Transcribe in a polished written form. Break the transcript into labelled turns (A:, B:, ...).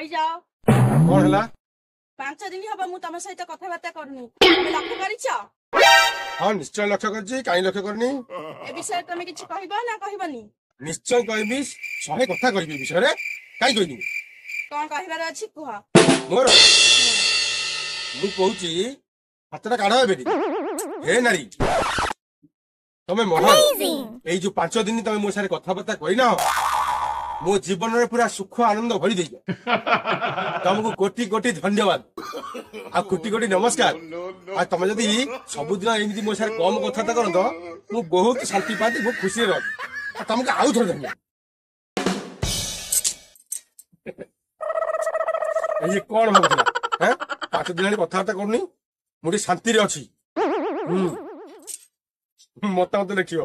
A: जाओ
B: कौन हला
A: 5 दिन हम मु तुम सहित कथबार्ता करनी लक्ष्य कर
B: हाँ निश्चय लक्ष्य कर कहीं लक्ष्य करनी
A: ए विषय तुम किसी कहब ना कहबनी
B: निश्चय कहबी 100 कथा कहबी विषय रे कहीं कहनी
A: कौन कहबार अछि कुह
B: मोर मु कहूची हातटा काढ बेटी हे नारी तमे महान एई जो 5 दिन तमे मो सारे कथाबार्ता करिना मो जीवन रे पूरा सुख आनंद भरी देई तुमको कोटि कोटि धन्यवाद आ कोटि कोटि नमस्कार आ तमे जदी सब दिन एमिति मो सारे कम कथाता करंतो मु बहुत शांति पाती बहुत खुशी रह तुमको आउ थोड़ धन्यवाद ये कौन होता है 5 दिन कथबार्ता करनी मुझे शांति रे अच्छी मत लिखियो